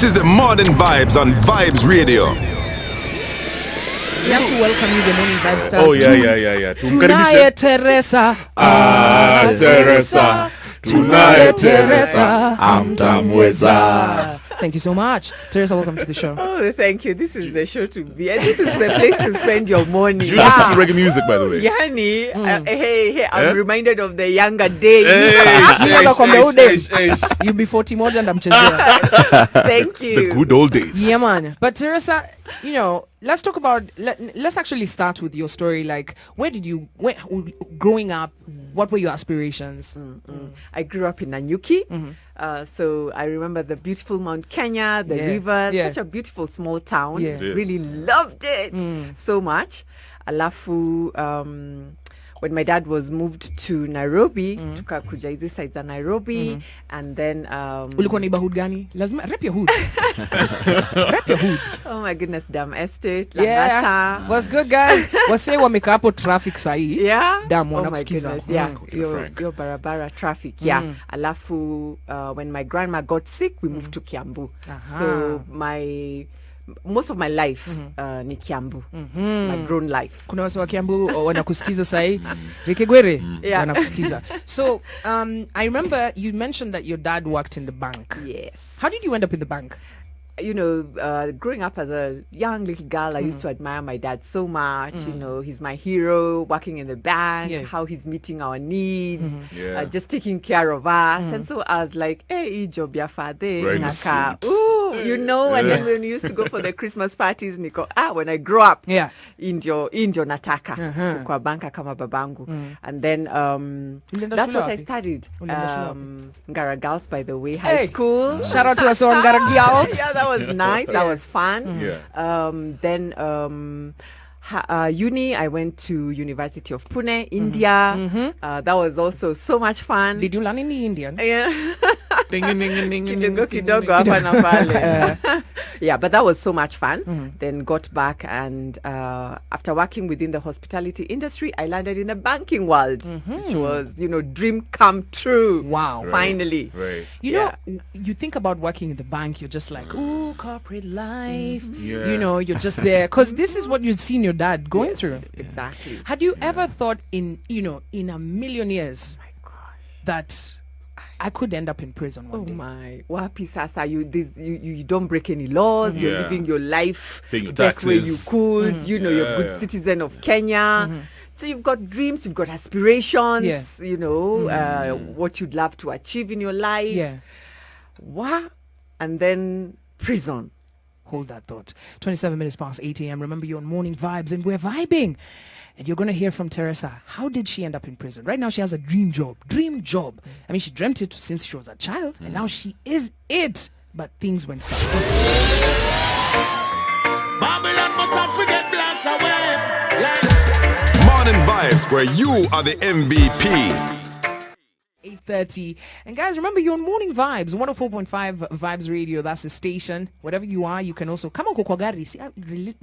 This is the Modern Vibes on Vibes Radio. We have to welcome you, the Morning Vibes star. Oh, yeah. Tunaye Teresa. Teresa. Tunaye Teresa. Amtamweza. Thank you so much. Teresa, welcome to the show. Oh, thank you. This is the show to be. And this is the place to spend your morning. Do you listen to reggae music, by the way? Yani, hey, I'm reminded of the younger days. You'll be 40 more than I'm chezea. Thank you. The good old days. Yeah, man. But Teresa, you know, let's talk about, let's actually start with your story. Like, growing up, what were your aspirations? I grew up in Nanyuki. So I remember the beautiful Mount Kenya, the rivers, such a beautiful small town. Yeah. Yes. Really loved it so much. Alafu, when my dad was moved to Nairobi, tukakuja hizi sides za Nairobi, and then Ulikuwa neighborhood gani? Lazima rep your hood. Rep your hood. oh my goodness, Dam Estate, Yeah. Langata. What's good, guys? Wase wameka hapo traffic sahi. Yeah. Dam Oh my wanakusikiza. goodness. Yeah. Frank. Your barabara traffic. Yeah. Alafu, when my grandma got sick, we moved to Kiambu. So most of my life ni Kiambu. My grown life. Kuna wase wa Kiambu wanakusikiza sahi. Rekegwere Yeah. wanakusikiza. So, I remember you mentioned that your dad worked in the bank. Yes. How did you end up in the bank? You know, growing up as a young little girl, I used to admire my dad so much. You know, he's my hero, working in the bank, Yeah. how he's meeting our needs, Yeah. just taking care of us. And so I was like, hey, job ya father, Right, naka. sweet. Ooh, you know, and then when we used to go for the Christmas parties, Nico, when I grow up, Yeah. indio nataka, kwa banka kama babangu. And then, Ulienda that's shule what I wapi? studied. Ulienda shule wapi? Ngara Girls, by the way, Hey. high school. Shout out to us on Garagals. Yeah, that was nice. That was fun. Yeah. Then uni, I went to University of Pune, India. That was also so much fun. Did you learn any Indian? Yeah. Ding, ding, ding, ding, ding, Kidogo ding, kidogo ding, hapa na pale. Yeah, but that was so much fun. Then got back, and after working within the hospitality industry, I landed in the banking world, which was, you know, dream come true. Wow. Finally. Right. You know, you think about working in the bank, you're just like, ooh, corporate life. Yeah. You know, you're just there. Because this is what you've seen your dad going through. Exactly. Had you ever thought in a million years My gosh. that I could end up in prison one Oh day? my, wapi sasa, you don't break any laws, you're Yeah. living your life Paying your the best way you taxes. could, you know, you're a good Yeah. citizen of Kenya. So you've got dreams, you've got aspirations, Yeah. you know, what you'd love to achieve in your life. Yeah. What? And then prison. Hold that thought. 27 minutes past 8 a.m. Remember, you're on Morning Vibes and we're vibing. And you're going to hear from Teresa. How did she end up in prison? Right now, she has a dream job. Dream job. I mean, she dreamt it since she was a child, and now she is it. But things went south. Babylon must have forget blast away. Modern Vibes, where you are the MVP. 8:30. And guys, remember, you're on Morning Vibes, 104.5 Vibes Radio. That's the station. Whatever you are, you can also come on kwa gari. See,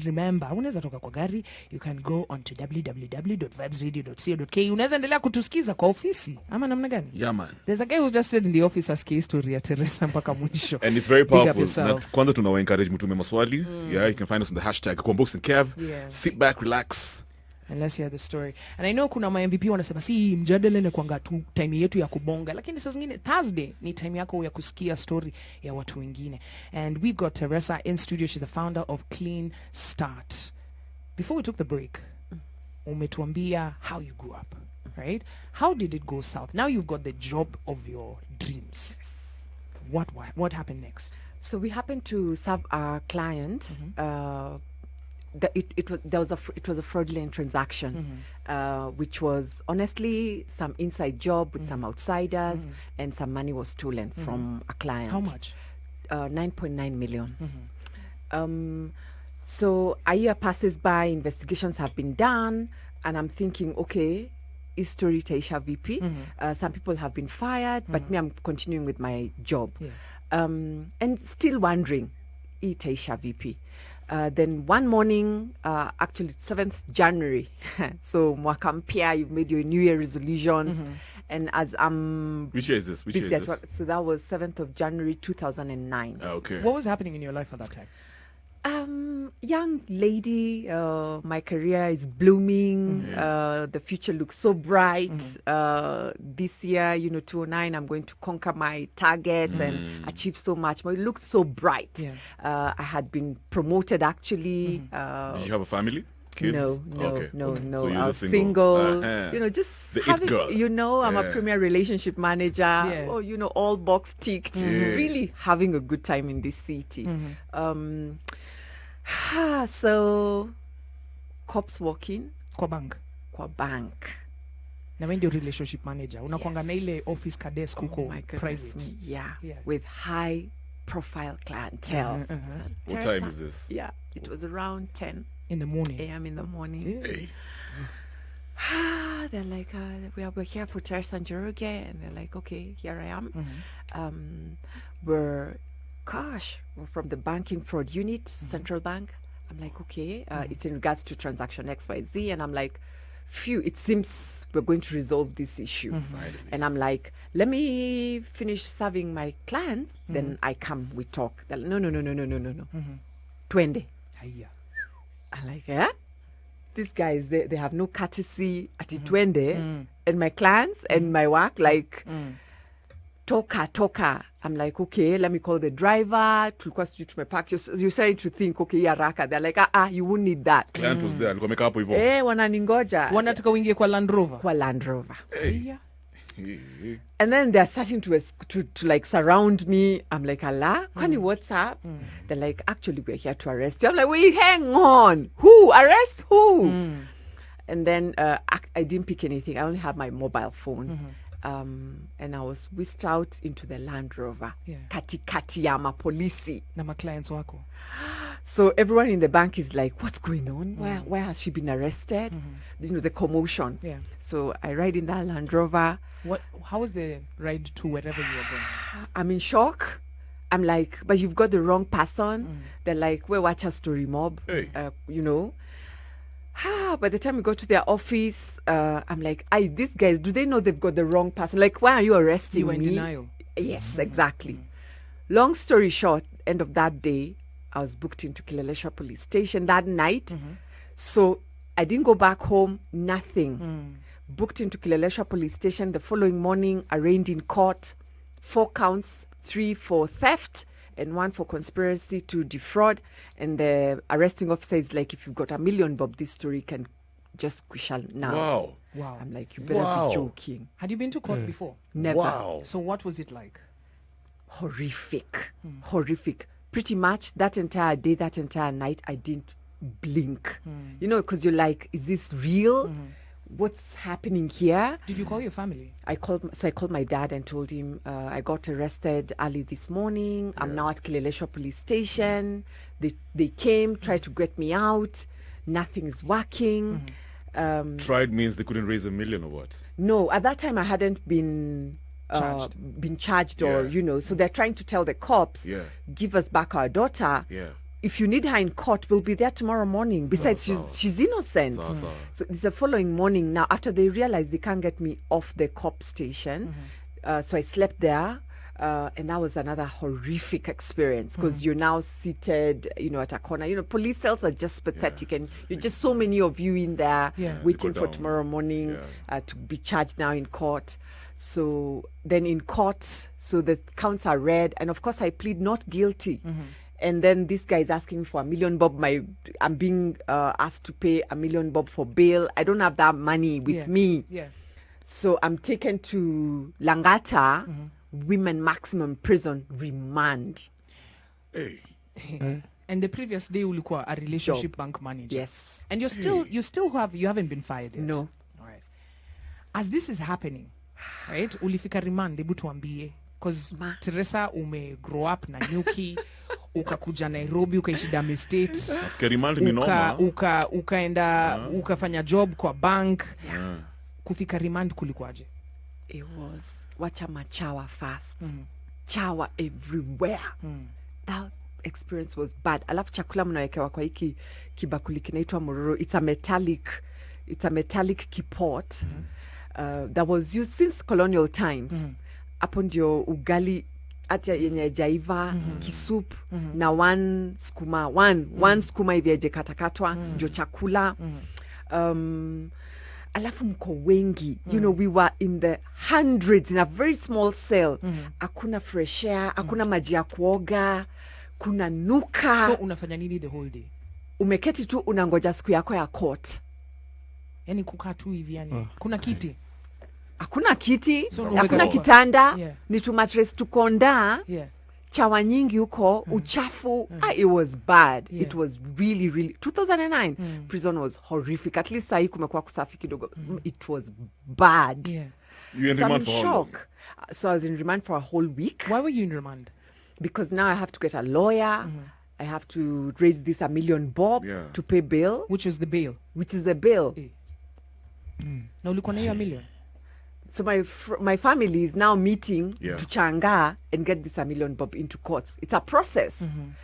remember, unaweza toka kwa gari, you can go on to www.vibesradio.co.ke. Unaweza endelea kutusikiza kwa ofisi. Ama namna gani? Yeah, man. There's a guy who's just said in the office asking story ya Teresa mpaka mwisho. And it's very Big up powerful. yourself. Na kwanza tunawa encourage mtume maswali. Yeah, you can find us on the hashtag Kwambox and Kev. Yeah. Sit back, relax. And let's hear the story. And I know kuna ma MVP wanasema si mjadala na kwanga tu time yetu ya kubonga, lakini saa zingine Thursday ni time yako ya kusikia story ya watu wengine. And we've got Teresa in studio. She's a founder of Clean Start. Before we took the break, umetuambia how you grew up, right? How did it go south? Now you've got the job of your dreams. What happened next? So we happened to serve our clients. It was a fraudulent transaction, which was honestly some inside job with some outsiders, and some money was stolen from a client. How much? 9.9 million. So a year passes by, investigations have been done, and I'm thinking, okay, is story Taisha VP? Some people have been fired, but me, I'm continuing with my job. Yeah. And still wondering, Taisha VP. Then one morning, actually 7th January, so mwaka mpya, you've made your New Year resolutions, And as I'm Which year is this? Which year busy is at this? work, so that was 7th of January 2009. Okay. What was happening in your life at that time? Young lady, my career is blooming. The future looks so bright. This year, 2009, I'm going to conquer my targets and achieve so much more. It looked so bright. Yeah. I had been promoted actually. Did you have a family? Kids? No. Okay. No. So you're I was just single. Uh-huh. Just The it having, girl. I'm a Yeah. premier relationship manager. Yeah. Or, all box ticked. Really having a good time in this city. So, cops walking Kwa bank. kwa bank. Na wewe ndio relationship manager. Unakuanga na ile office ka desk huko My goodness private. me. Yeah. Yeah. With high profile clientele. What time is this? Yeah. It was around 10 In the morning. a.m. in the morning. Hey. They're like, we're here for Teresa Njoroge. And they're like, okay, here I am. We're from the banking fraud unit, Central Bank. I'm like, okay, it's in regards to transaction XYZ. And I'm like, phew, it seems we're going to resolve this issue. And I'm like, let me finish serving my clients, then I come, we talk. They're like, no. 20. Haya. I'm like, eh? These guys, they have no courtesy at 20. And my clients and my work, like, toka. I'm like, okay, let me call the driver. Tulikuwa sijui tumepark. You're starting to think, okay, haraka. They're like, you won't need that. Client was there. Alikuwa amekaa hapo hivyo. Wananingoja. Wanataka uingie kwa Land Rover. Kwa Land Rover. Haya. And then they're starting to like surround me. I'm like, Allah, kwani what's up? They're like, actually, we're here to arrest you. I'm like, wait, hang on. Who? Arrest who? And then I didn't pick anything. I only had my mobile phone. And I was whisked out into the Land Rover. Yeah. Katikati ya mapolisi. Na ma clients wako. So everyone in the bank is like, what's going on? Where has she been arrested? The commotion. Yeah. So I ride in that Land Rover. How was the ride to wherever you were going? I'm in shock. I'm like, but you've got the wrong person. They're like, well, watch a story mob. Hey. By the time we go to their office, I'm like, these guys, do they know they've got the wrong person? Like, why are you arresting You were in me? denial. Yes, exactly. Long story short, end of that day, I was booked into Kileleshwa police station that night. So I didn't go back home, nothing. Booked into Kileleshwa police station the following morning, arraigned in court, 4 counts, 3 for theft and 1 for conspiracy to defraud. And the arresting officer is like, if you've got $1 million, Bob, this story can just quishal now. Wow. I'm like, you better be joking. Had you been to court before? Never. Wow. So what was it like? Horrific. Pretty much that entire day, that entire night, I didn't blink. Because you're like, is this real? What's happening here? Did you call your family? I called my dad and told him I got arrested early this morning. I'm now at Kileleshwa police station. They came, tried to get me out. Nothing is working. Tried means they couldn't raise $1 million or what? No, at that time I hadn't been charged or so they're trying to tell the cops, give us back our daughter. If you need her in court, we'll be there tomorrow morning. Besides, she's innocent. So it's the following morning now, after they realized they can't get me off the cop station. So I slept there. And that was another horrific experience because you're now seated, at a corner. Police cells are just pathetic, and you're just so many of you in there waiting for tomorrow morning to be charged now in court. So then in court, so the counts are read, and of course I plead not guilty. And then this guy is asking for $1 million bob. I'm being asked to pay $1 million bob for bail. I don't have that money with me. So I'm taken to Langata, Women Maximum Prison Remand. Hey. And the previous day ulikuwa a relationship bank manager. Yes. And you haven't been fired yet. No. All right. As this is happening, right? Ulifika remand, hebu tuambie. Because Teresa grow up na Nyuki, ukakuja Nairobi, ukaishi Dame State. Nasikia remand ni noma. Ukaenda, ukafanya job kwa bank. Kufika remand kulikuwaje? It was wacha machawa fast. Chawa everywhere. That experience was bad. Alafu chakula mnawekewa kwa hiki kibakuli kinaitwa mororo. It's a metallic kipot. that was used since colonial times. Hapo ndio ugali acha yenye jaiva kisup na one skuma hivi aje katakatwa ndio chakula. Alafu mko wengi. You know, we were in the hundreds in a very small cell. Hakuna fresh air, hakuna maji ya kuoga, kuna nuka. So unafanya nini the whole day? Umeketi tu unangoja siku yako ya court. Yani kukaa tu hivi yani. Kuna kiti? Hakuna kiti, So hakuna kitanda, Yeah. ni tu mattress tukonda. Yeah. Chawa nyingi huko, uchafu. It was bad. Yeah. It was really 2009 prison was horrific. At least sahi kumekuwa kusafi kidogo. It was bad. Yeah. You in So I'm remand in for how long? shock. So I was in remand for a whole week Why were you in remand? because now I have to get a lawyer. I have to raise this $1 million bob Yeah. to pay bail, Which was the bail? which is the bill. Na ulikuwa na hiyo million? So my family is now meeting Yeah. to changa and get this $1 million bob into courts. It's a process.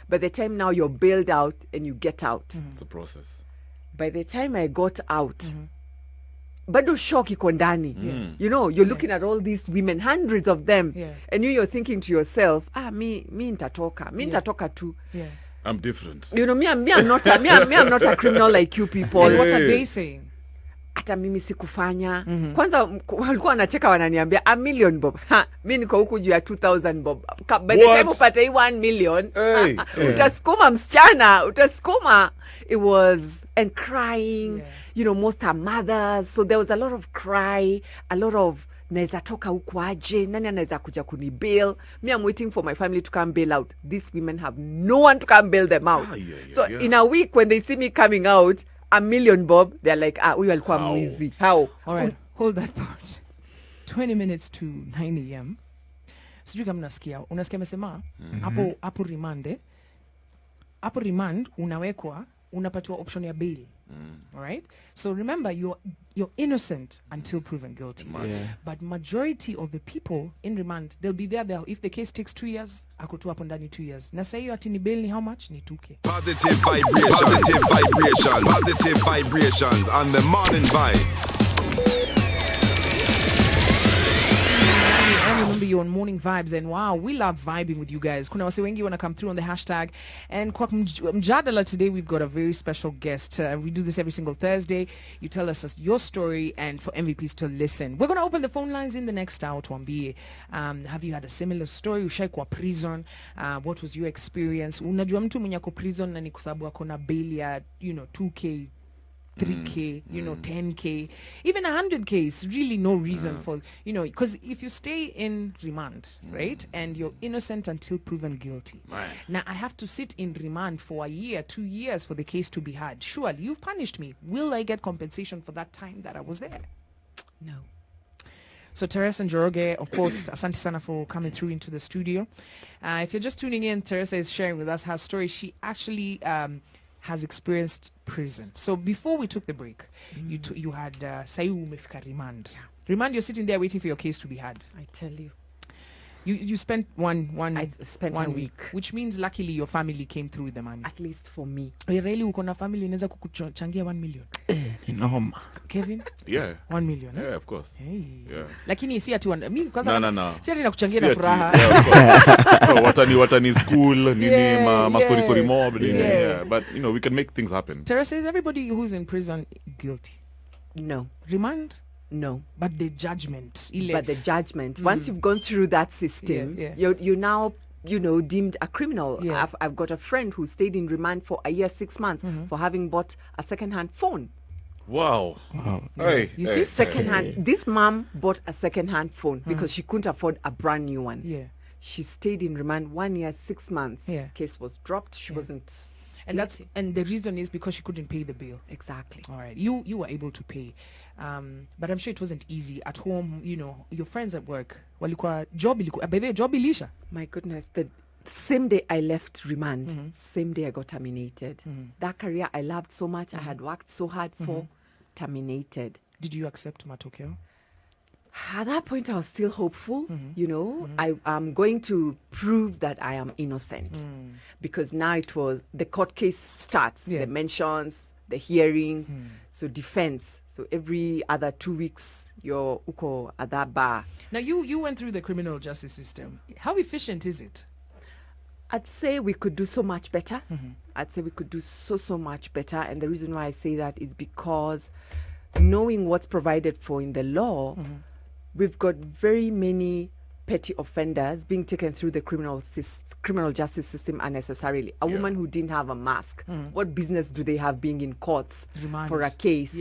By the time now you're bailed out and you get out. It's a process. By the time I got out, bado shock iko ndani. You know, you're looking at all these women, hundreds of them, Yeah. and you're thinking to yourself, me nitatoka too. Yeah. I'm different. You know, me I'm not a criminal like you people. And what are they saying? Hata mimi sikufanya. Kwanza walikuwa wanacheka wananiambia $1 million bob. Mimi niko huku juu ya 2000 bob. By the What? time upate hii 1 million, Hey. utasukuma msichana, utasukuma. It was and crying. Yeah. You know, most are mothers, so there was a lot of cry, a lot of naweza toka huku aje, nani anaweza kuja kuni bail. Me, I'm waiting for my family to come bail out. These women have no one to come bail them out. So in a week when they see me coming out, $1 million bob, they're like, huyu alikuwa mwizi. How? All right, hold that thought. 20 minutes to 9 a.m. Sijui kama unasikia amesema hapo remand. Hapo remand unawekwa, unapatiwa option ya bail. All right? So remember, you're innocent until proven guilty. But majority of the people in remand, they'll be there. If the case takes 2 years, ako tu hapo ndani 2 years. Na say ati ni bail ni how much? Ni 2K. Positive vibrations on the morning vibes. And remember, you're on Morning Vibes, and wow, we love vibing with you guys. Kuna wase wengi wanna come through on the hashtag. And kwa mjadala today, we've got a very special guest. We do this every single Thursday. You tell us your story, and for MVPs to listen. We're gonna open the phone lines in the next hour. Tuambie, have you had a similar story? Ushai kwa prison? What was your experience? Unajua mtu mwenye ako prison na ni kwa sababu akona bail ya 2K. 3K, 10K, even 100K is really no reason for, because if you stay in remand, right, and you're innocent until proven guilty. Right. Now, I have to sit in remand for a year, 2 years for the case to be heard. Surely, you've punished me. Will I get compensation for that time that I was there? No. So Teresa Njoroge, of course, asante sana for coming through into the studio. If you're just tuning in, Teresa is sharing with us her story. She actually has experienced prison. So before we took the break, you had sayu umefika remand. Remand, you're sitting there waiting for your case to be heard. I tell you. You spent one I spent one a week, which means luckily your family came through with the money. At least for me. Really, uko na family inaweza kukuchangia 1 million. Noma. Kevin? Yeah. 1 million. Yeah, of course. Hey. Yeah. Lakini si ati mimi kwanza No. si ati nakuchangia na Si ati- furaha. yeah, of course. No, watani school, nini, Yes, ma story mob, nini, yeah. yeah. But, we can make things happen. Teresa, is everybody who's in prison guilty? No. Remand? No. But the judgment. Ile. But the judgment, once you've gone through that system, Yeah. you're now, deemed a criminal. Yeah. I've got a friend who stayed in remand for a year, 6 months for having bought a second-hand phone. Wow. Hey, You hey, see, hey. Second-hand. This mom bought a second-hand phone because she couldn't afford a brand new one. Yeah. She stayed in remand 1 year, 6 months. Yeah. Case was dropped. She wasn't. And guilty. the reason is because she couldn't pay the bill. Exactly. All right. You were able to pay. But I'm sure it wasn't easy at home, your friends at work. Walikuwa job ilikuwa by the way, job ilisha. My goodness, the same day I left remand, same day I got terminated. That career I loved so much, I had worked so hard for, terminated. Did you accept matokeo? At that point, I was still hopeful, I am going to prove that I am innocent. Because now it was, the court case starts, Yeah. the mentions, the hearing, so defense. So every other 2 weeks, you're uko at that bar. Now, you went through the criminal justice system. How efficient is it? I'd say we could do so much better. I'd say we could do so much better. And the reason why I say that is because knowing what's provided for in the law, we've got very many petty offenders being taken through the criminal justice system unnecessarily. A woman who didn't have a mask, what business do they have being in courts Remand. for a case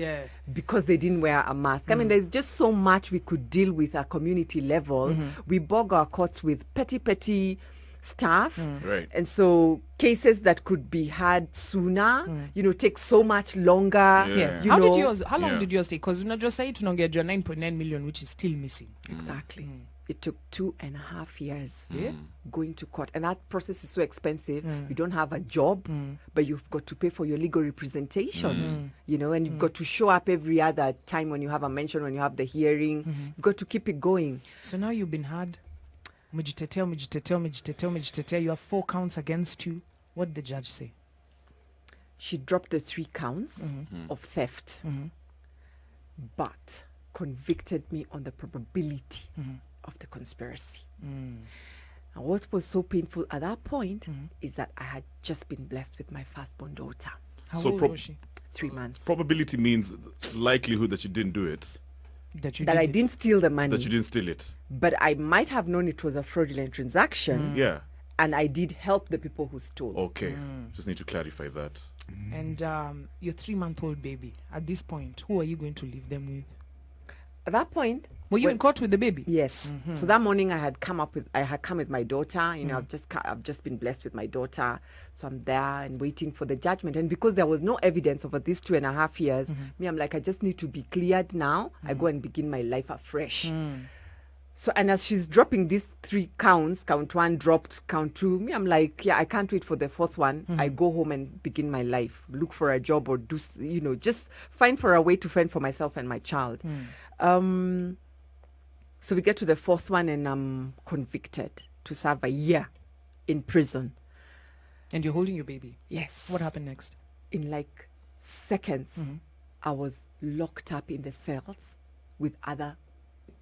because they didn't wear a mask? I mean, there's just so much we could deal with at community level. We bog our courts with petty stuff, Right. and so cases that could be had sooner, take so much longer. Yeah. you How know. long Yeah. did yours take? Because just say tunongejwa 9.9 million, which is still missing. Exactly. It took 2.5 years Yeah. going to court. And that process is so expensive. You don't have a job, but you've got to pay for your legal representation, and you've got to show up every other time when you have a mention, when you have the hearing. You've got to keep it going. So now you've been had. Umejitetea. You have 4 counts against you. What did the judge say? She dropped the 3 counts of theft, but convicted me on the probability of the conspiracy. And what was so painful at that point is that I had just been blessed with my firstborn daughter. How So old prob- was she? 3 months. Probability means likelihood that you didn't do it, That you that did I it. didn't steal the money, that you didn't steal it. but I might have known it was a fraudulent transaction, Yeah. and I did help the people who stole. Okay. Just need to clarify that. And your 3-month-old baby, at this point, who are you going to leave them with? At that point, Were you when- in court with the baby? yes. So that morning I had come with my daughter. I've just been blessed with my daughter, so I'm there and waiting for the judgment. And because there was no evidence over these 2.5 years, I'm like, I just need to be cleared now. I go and begin my life afresh. So, and as she's dropping these 3 counts, count 1 dropped, count 2, I'm like, I can't wait for the 4th one. I go home and begin my life, look for a job or do, just find for a way to fend for myself and my child. So we get to the 4th one and I'm convicted to serve a year in prison. And you're holding your baby. Yes. What happened next? In like seconds, I was locked up in the cells with other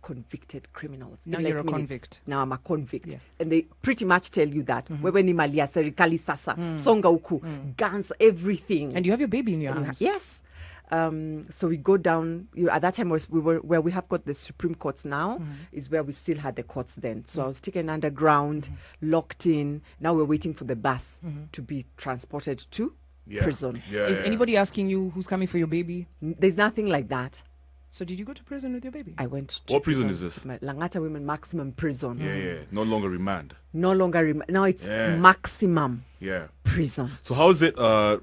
convicted criminals. Now In you're a minutes. convict. Now I'm a convict. Yeah. And they pretty much tell you that. Wewe ni mali ya serikali sasa. Songa huku. Guns, everything. And you have your baby in your arms. Yes. So we go down. At that time, we were where we have got the Supreme Courts now, is where we still had the courts then. So I was taken underground, locked in. Now we're waiting for the bus to be transported to prison. Yeah. Is anybody asking you who's coming for your baby? There's nothing like that. So did you go to prison with your baby? I went to What prison is this? Langata Women Maximum Prison. Yeah. No longer remand. No longer. Now it's Yeah. maximum Yeah. prison. So how is it? How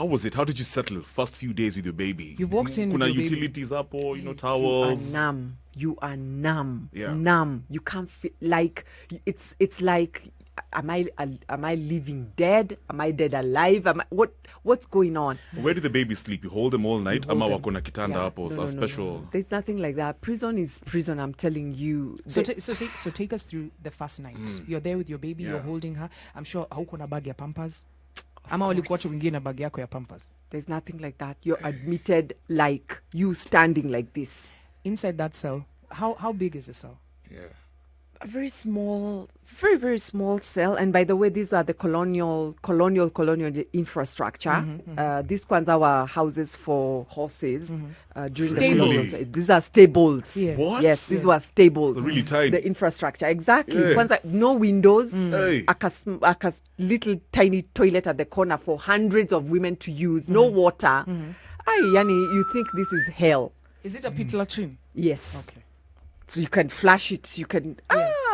was it? How did you settle first few days with your baby? You've walked in Kuna with your baby. utilities up or You are towels. numb. You are numb. Yeah. Numb. You can't feel like it's like. Am I living dead? Am I dead alive? What's going on? Where do the babies sleep? You hold them all night. hold Ama them. wako na kitanda Yeah. hapo, No, a special. There's nothing like that. Prison is prison. I'm telling you. So take us through the first night. You're there with your baby, Yeah. you're holding her. I'm sure hauko na bag ya pampers. Ama walikuacha wengine na bag yako ya pampers. There's nothing like that. You're admitted like you standing like this. Inside that cell, how big is the cell? Yeah. A very small, very small cell. And by the way, these are the colonial infrastructure. These ones are houses for horses during the colonial. Stables. These are stables. Yeah. What? Yes, these were stables. So really tiny. The infrastructure, exactly. Yeah. Kwanza, no windows. Hey. A little tiny toilet at the corner for hundreds of women to use. No water. Ay, yani, you think this is hell? Is it a pit latrine? Yes. Okay. So you can flash it. You can.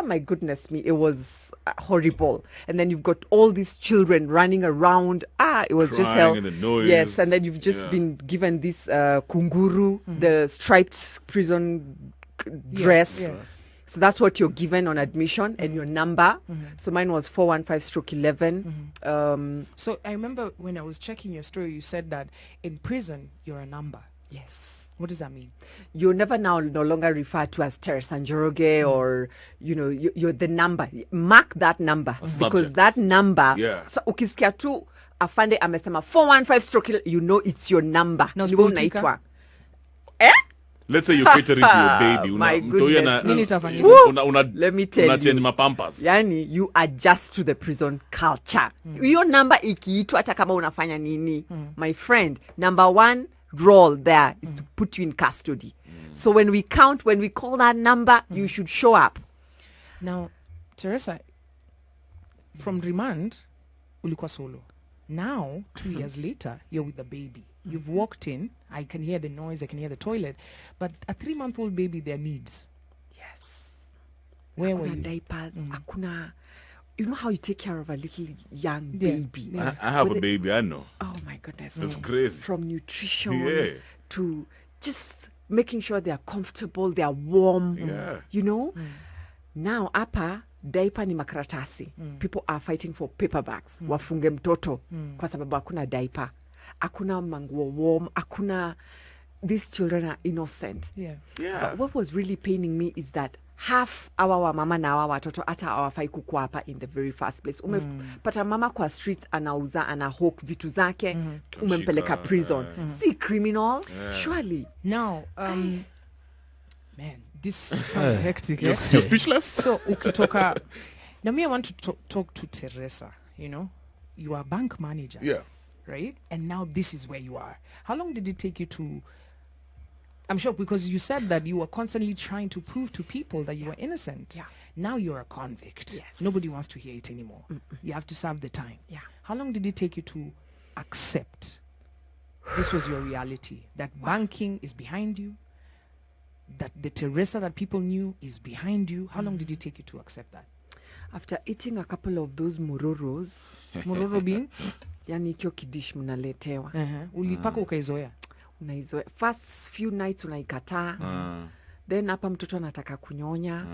My goodness me! It was horrible. And then you've got all these children running around. It was just Crying hell. and the noise. Yes, and then you've just Yeah. been given this kunguru, the striped prison dress. Yeah. So that's what you're given on admission and your number. So mine was 415/11. So I remember when I was checking your story, you said that in prison you're a number. Yes. What does that mean? You're no longer referred to as Teresa Njoroge or, you're the number. Mark that number because Subject. that number. Yeah. So ukisikia tu afande amesema 415 stroke, you know it's your number. Na Ni wewe usipoitika? unaitwa. Let's say you're catering to your baby. My goodness. Nini itafanyika? Let me tell change you. my pampers. Yani you adjust to the prison culture. Hiyo number ikiitwa hata kama unafanya nini. My friend, number one role there is to put you in custody. So when we call that number, you should show up. Now, Teresa, from remand, ulikuwa solo. Now, 2 years later, you're with the baby. You've walked in. I can hear the noise. I can hear the toilet. But a 3-month-old baby, their needs. Yes. Where were Akuna you? diapers, akuna, you know how you take care of a little young Yeah. baby. Yeah. I have With a baby, I know. Oh my goodness. That's crazy. From nutrition Yeah. to just making sure they are comfortable, they are warm. Yeah. You know? Now, hapa diaper ni makaratasi. People are fighting for paper bags. Wafunge mtoto kwa sababu hakuna diaper. Hakuna manguo warm. Hakuna. These children are innocent. Yeah. Yeah. But what was really paining me is that half our wamama na our watoto hata hawafai kukua hapa in the very first place. Umepata mama kwa streets anauza, anahawk vitu zake, umempeleka prison. Si criminal? Surely. Now, man, this sounds hectic. You're speechless? So, ukitoka... Now, me, I want to talk to Teresa, you know? You are a bank manager. Yeah. Right? And now this is where you are. How long did it take you to... I'm sure because you said that you were constantly trying to prove to people that you were innocent. Yeah. Now you're a convict. Yes. Nobody wants to hear it anymore. You have to serve the time. Yeah. How long did it take you to accept this was your reality? That banking is behind you? That the Teresa that people knew is behind you? How long did it take you to accept that? After eating a couple of those mororos, Mororo being? yani kio kidish mnaletewa. Ulipaka ukaizoea? Unaizoea. First few nights unaikataa. Then hapa mtoto anataka kunyonya.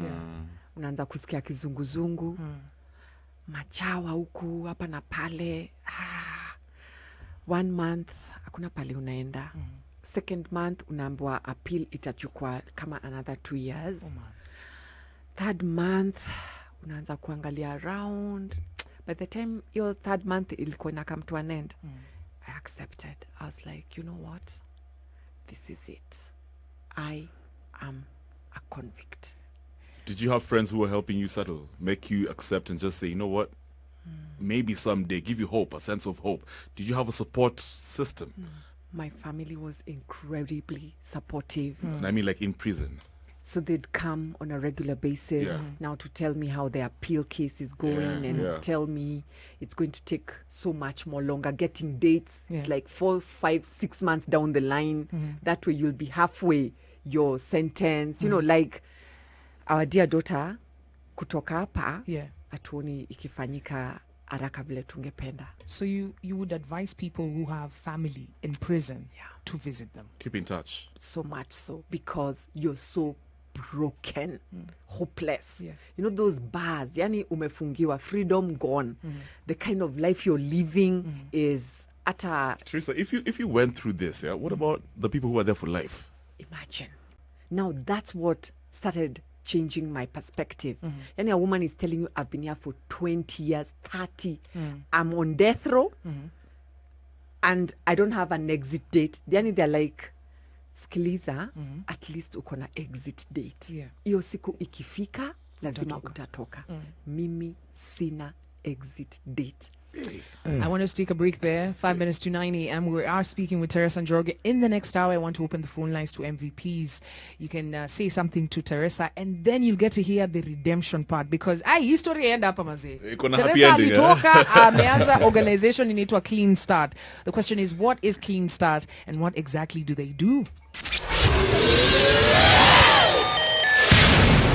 Unaanza kusikia kizunguzungu. Machawa huku hapa na pale. 1 month hakuna pale unaenda. Second month unaambiwa appeal itachukua kama another 2 years. Third month unaanza kuangalia around. By the time your third month ilikuwa ina come to an end, I accepted. I was like, you know what? This is it. I am a convict. Did you have friends who were helping you settle, make you accept and just say, you know what? Maybe someday, give you hope, a sense of hope. Did you have a support system? My family was incredibly supportive. And I mean like in prison. So they'd come on a regular basis now to tell me how their appeal case is going and tell me it's going to take so much more longer. Getting dates, it's like 4, 5, 6 months down the line. That way you'll be halfway your sentence. You know, like our dear daughter, kutoka hapa, atuoni ikifanyika haraka vile tungependa. So you would advise people who have family in prison to visit them? Keep in touch. So much so because you're so broken, hopeless. Yeah. You know those bars, yani umefungiwa, freedom gone. The kind of life you're living is at a... Teresa, if you went through this, what about the people who are there for life? Imagine. Now that's what started changing my perspective. Yani a woman is telling you, I've been here for 20 years, 30. I'm on death row and I don't have an exit date. Yani they're like, skiliza, at least uko na exit date. Iyo siku ikifika, lazima utatoka. Mimi sina exit date. I want us to take a break there. 5 minutes to 9 a.m. We are speaking with Teresa Njoroge. In the next hour, I want to open the phone lines to MVPs. You can say something to Teresa, and then you'll get to hear the redemption part. Because history end up maze. Teresa alitoka ameanza organization inaitwa Clean Start. The question is, what is Clean Start, and what exactly do they do?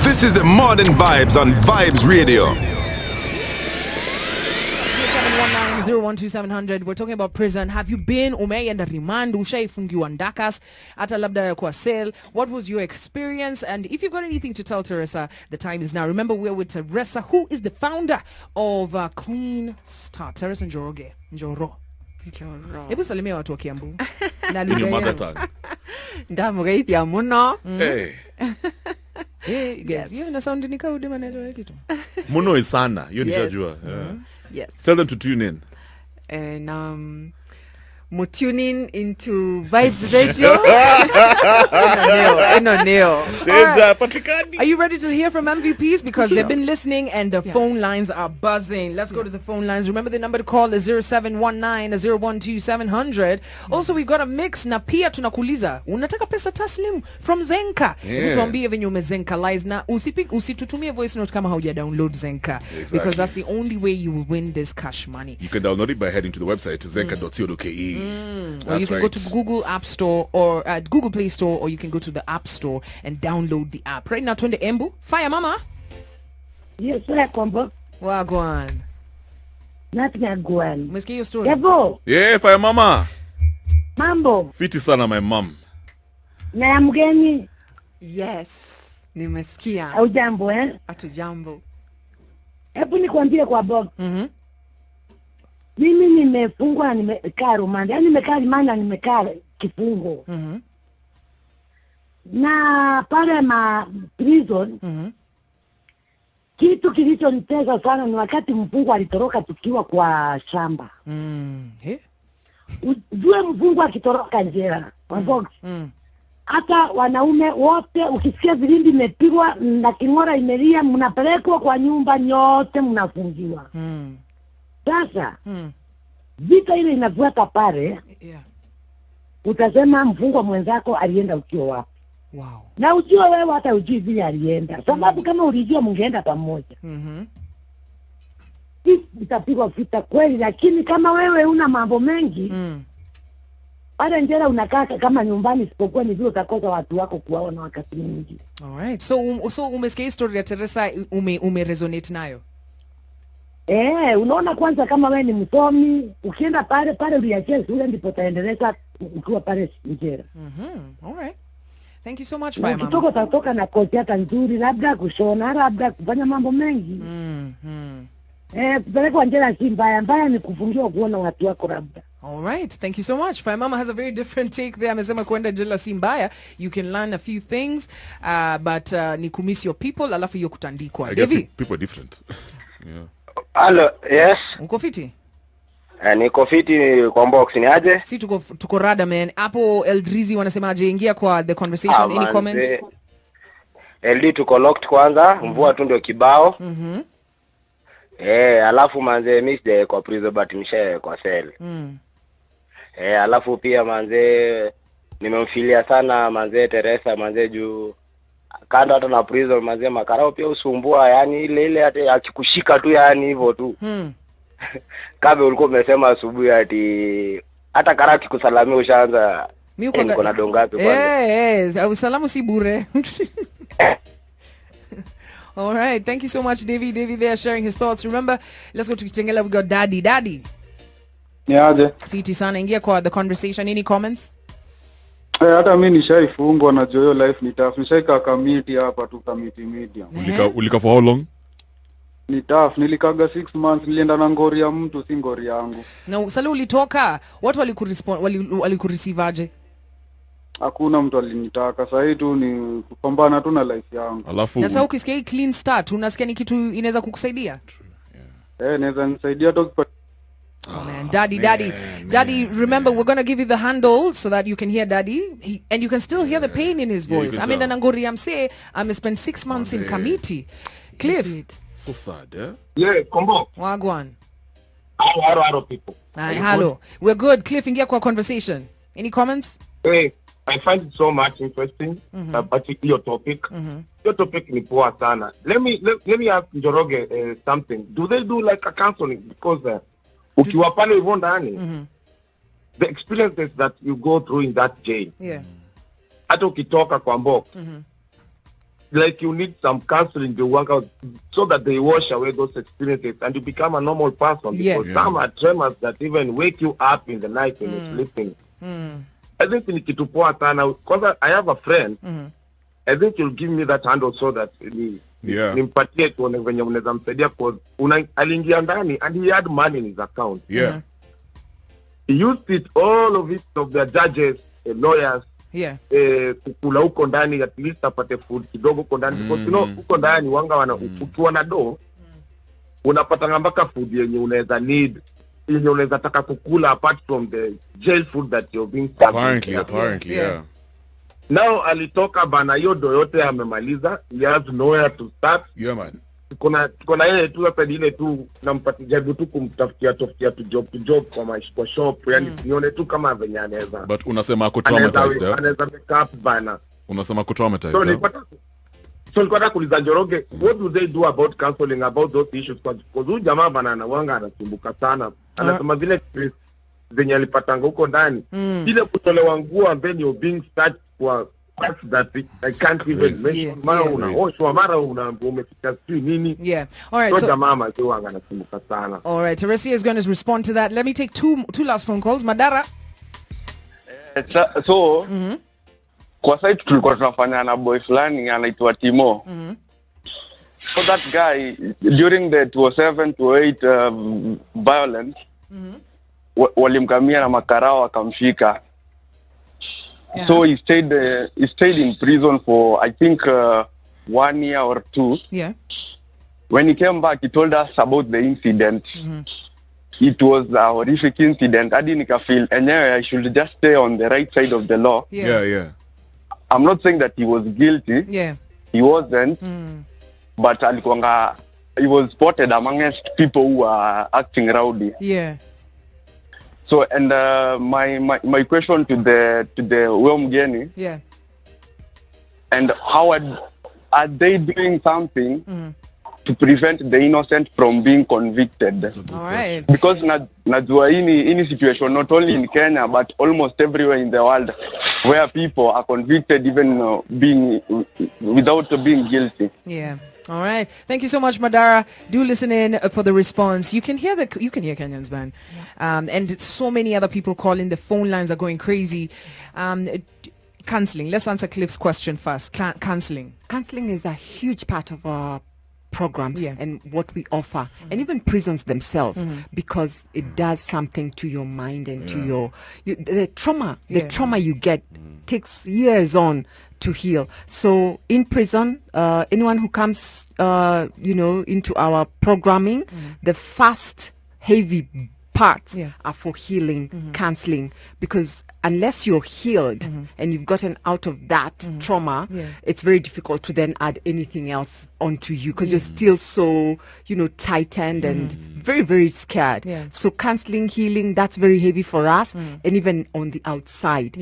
This is the Modern Vibes on Vibes Radio. 012-700. We're talking about prison. Have you been umeenda remand? Ushaifungiwa ndakas hata labda kwa sale? What was your experience? And if you've got anything to tell Teresa, the time is now. Remember, we're with Teresa, who is the founder of Clean Start. Teresa Njoroge. Njoro. Hebu salimia watu wa Kiambu. Na In your mother tongue. Ndamugeithia muno. Hey. Hey, guys, you na sound ni kaude maneno kitu. Muno is sana. You nishajua. Yes. Tell them to tune in. and tuning into Vibes Radio. Neo. Are you ready to hear from MVPs? Because they've been listening and the phone lines are buzzing. Let's go to the phone lines. Remember the number to call is 0719-012-700. Also, we've got a mix na pia tunakuuliza unataka pesa taslim from Zenka. Tuambie venye umezenkalize na usitutumie voice note kama hauja download Zenka. Exactly. Because that's the only way you will win this cash money. You can download it by heading to the website zenka.co.ke. Or you can go to Google App Store or Google Play Store, or you can go to the App Store and download the app. Right now, Tunde Embu. Fire Mama. Yes, sir, Combo. Wagwan. Nothing agwan. Umesikia hiyo story? Evo, Yeah, Fire Mama. mambo. Fiti sana my mom. Na ya mgeni. Yes, nimesikia. Au jambo, Hatujambo. Hebu nikwambie kwa Bob. Mimi nimefungwa, nimekaa rumande. Yaani nimekaa rimande, nimekaa kifungo. Na pale prison. Kitu kilichonitesa sana ni wakati mfungwa alitoroka tukiwa kwa shamba. Ujue mfungwa akitoroka njera kwa box. Hata wanaume wote ukisikia vilindi imepigwa na king'ora imelia, mnapelekwa kwa nyumba nyote mnafungiwa. Sasa vita ile inafuata pale, utasema mfungwa mwenzako alienda ukiwa wapi? Wow. Na ujue wewe hata ujui vile alienda. Sababu kama ulijua mungeenda pamoja. Utapigwa vita kweli, lakini kama wewe una mambo mengi, pale njera unakaa kama nyumbani, isipokuwa ni vile utakosa watu wako kuwaona wakati mwingi. Alright. So umesikia story ya Teresa, umeresonate nayo? Unaona kwanza kama wewe ni msomi, ukienda pale uliachia shule ndipo utaendeleza ukiwa pale njera. Alright. Thank you so much, Fire Mama. Ukitoka utatoka na kozi hata nzuri, labda kushona, labda kufanya mambo mengi. Kupelekwa njera si mbaya ni kufungiwa kuona watu wako labda. Alright, thank you so much. Fire Mama has a very different take there. Amesema kuenda jela si mbaya. You can learn a few things, but ni kumiss your people, alafu hiyo kutandikwa. I guess people are different. Yeah. Hello, yes. Uko fiti? Niko fiti kwa box ni aje? Si tuko rada man. Hapo Eldrizi wanasemaje? Ingia kwa the conversation. Any comments? LD tuko locked kwanza, mvua tu ndio kibao. Alafu manze miss kwa prison but mshe kwa cell. Alafu pia manze nimemfilia sana manze Teresa manze juu kando hata na prison manze makarao pia usumbua, yani ile hata akikushika tu yani hivyo tu. Kabe ulikuwa umesema asubuhi ati hata karaki kusalamia ushaanza niko na dongapi kwanza. Usalamu si bure. All right, thank you so much, Davey. Davey there sharing his thoughts. Remember, let's go to Kitengela. We got Daddy. Niaje? Fiti sana, ingia kwa the conversation. Any comments? Hata mimi nishaifungwa na joyo life ni tough. Nishaika kamiti hapa tu kamiti media. Ulika for how long? Ni tough. Nilikaga 6 months, nilienda na ngori ya mtu, si ngori yangu. Na sasa ulitoka, watu walikureceive aje? Hakuna mtu alinitaka. Sasa hii tu ni kupambana tu na life yangu. Alafu na sasa ukisikia clean start, unasikia ni kitu inaweza kukusaidia? Inaweza nisaidia tu. Oh man, Daddy, remember we're going to give you the handle so that you can hear Daddy, and you can still hear the pain in his voice. I mean, Nangori Amse, spent 6 months in Kamiti. Cliff. So sad, eh? Yeah, Kombo. Wagwan. Hello, people. Hello. We're good. Cliff, ingia kwa conversation. Any comments? Hey, I find it so much interesting, particularly your topic. Your topic ni poa sana. Let me ask Njoroge something. Do they do like a counseling? Because ukiwa pale hivyo ndani, the experiences that you go through in that jail. Yeah. Hata ukitoka kwa mbox. Like you need some counseling to work out so that they wash away those experiences and you become a normal person. Because some are tremors that even wake you up in the night when you're sleeping. I think ni kitu poa sana. Because I have a friend. I think you'll give me that handle so that nimpatie tuone venye unaweza msaidia, because aliingia ndani and he had money in his account. Yeah. He used it, all of it, of the judges, lawyers. Yeah. Kukula huko ndani, at least apate food kidogo huko ndani. Because you know huko ndani wanga wana ukiwa na do unapata mpaka food yenye unaweza need yenye unaweza taka kukula apart from the jail food that you're being served. Apparently, yeah. Now alitoka bana, hiyo do yote amemaliza. He has nowhere to start. Yeah, man. Kuna yeye tu hapa ile tu nampatia jaribu tu kumtafutia tu job kwa shop, yani nione tu kama venye anaweza. But unasema ako traumatized, anaweza make up bana. Unasema ako traumatized. So nilikuwa kuuliza Njoroge, what do they do about counseling about those issues? Because huyu jamaa bana anawanga anasumbuka sana. Anasema zile zenye alipatanga huko ndani. Ile kutolewa nguo and then you're being searched for parts that I can't even mention. Mara unaoshwa, mara umefika sijui nini. Yeah. All right. So jamaa maziwa anasumbuka sana. All right. Teresa is going to respond to that. Let me take two last phone calls. Madara. So kwa site tulikuwa tunafanya na boy fulani anaitwa Timo. So that guy during the 2007 to 2008 violence walimkamia na makarao akamshika. Yeah. So he stayed in prison for I think 1 year or 2. Yeah. When he came back he told us about the incident. It was a horrific incident. Hadi nikafeel enyewe I should just stay on the right side of the law. Yeah. I'm not saying that he was guilty. Yeah. He wasn't. But he was spotted amongst people who are acting rowdy. Yeah. So and my question to the Mgeni. Yeah. And how are they doing something to prevent the innocent from being convicted? All right. Because najua ini situation not only in Kenya but almost everywhere in the world where people are convicted even being without being guilty. Yeah. All right. Thank you so much, Madara. Do listen in for the response. You can hear Kenyans, man. And so many other people calling. The phone lines are going crazy. Counseling. Let's answer Cliff's question first. Counseling. Counseling is a huge part of our programs and what we offer, and even prisons themselves, because it does something to your mind and to the trauma you get takes years on to heal. So in prison, anyone who comes into our programming, the first heavy parts are for healing, counseling, because unless you're healed and you've gotten out of that trauma, it's very difficult to then add anything else onto you, because you're still so, tightened and very, very scared. So counseling, healing, that's very heavy for us. And even on the outside,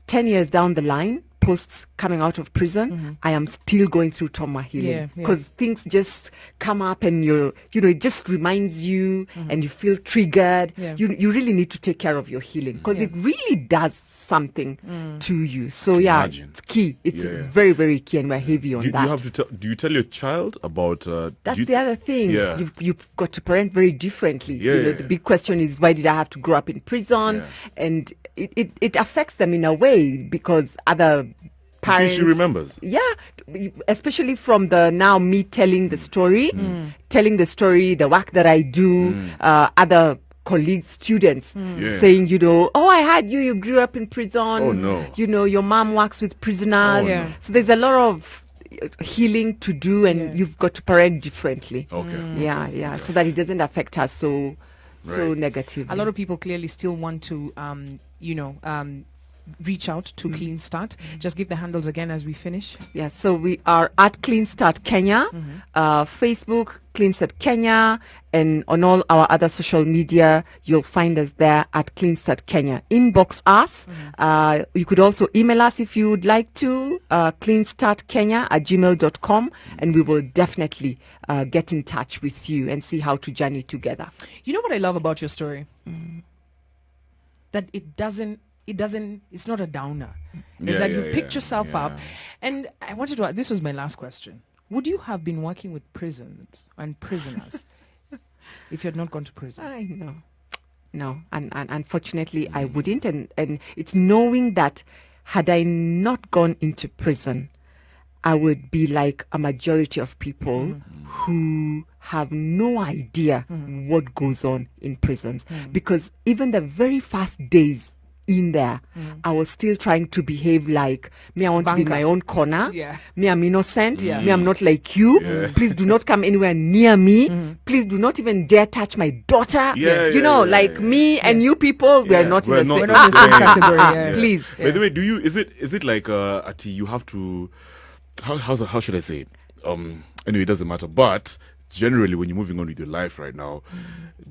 10 years down the line, post coming out of prison, I am still going through trauma healing, because things just come up and it just reminds you and you feel triggered. You really need to take care of your healing, because it really does something to you. So it's key. It's very, very key, and we're heavy on that. You have to do you tell your child about that's the other thing. You've got to parent very differently. The big question is, why did I have to grow up in prison? And it affects them in a way, because other parents, she remembers. Especially from me telling the story, the work that I do, other colleagues, students saying, I heard you grew up in prison. Oh no. Your mom works with prisoners. So there's a lot of healing to do, and you've got to parent differently. Okay. So that it doesn't affect us so negatively. A lot of people clearly still want to reach out to Clean Start. Just give the handles again as we finish. So we are at Clean Start Kenya, Facebook, Clean Start Kenya, and on all our other social media, you'll find us there at Clean Start Kenya. Inbox us. You could also email us if you would like to, cleanstartkenya@gmail.com, and we will definitely get in touch with you and see how to journey together. You know what I love about your story? That it's not a downer. It's that you picked yourself up. And I wanted to, this was my last question. Would you have been working with prisons and prisoners if you had not gone to prison? No. And unfortunately, I wouldn't. And it's knowing that had I not gone into prison, I would be like a majority of people who have no idea what goes on in prisons. Because even the very first days in there, I was still trying to behave like me. I want to be in Banker. my own corner. Yeah. Me, I'm innocent. Yeah. Me, I'm not like you. Please do not come anywhere near me. Please do not even dare touch my daughter. You know, like me and you people, we are not We're in the not same, the same category, category. Please. By the way, is it like Ati, you have to how should I say it? Anyway, it doesn't matter. But generally, when you're moving on with your life right now,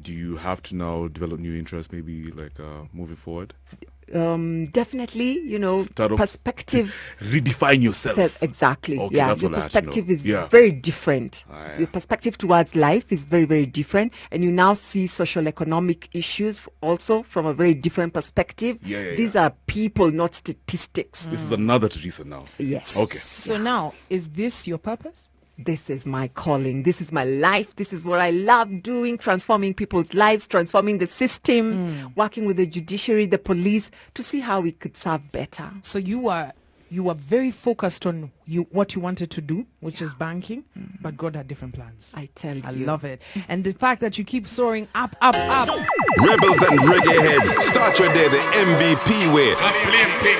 do you have to now develop new interests? Maybe like moving forward. Definitely, you know, Start off- perspective. Redefine yourself. Exactly. Okay, Yeah, that's your what I had to perspective know. is Yeah. very different. yeah. Your perspective towards life is very, very different, and you now see social economic issues also from a very different perspective. These are people, not statistics. This is another Teresa now. Yes. Okay. So now, is this your purpose? This is my calling. This is my life. This is what I love doing, transforming people's lives, transforming the system, working with the judiciary, the police, to see how we could serve better. So you are very focused on what you wanted to do, which is banking, but God had different plans. I tell you. I love it. And the fact that you keep soaring up, up, up. Rebels and reggae heads, start your day the MVP way.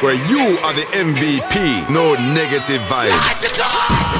Where you are the MVP, no negative vibes.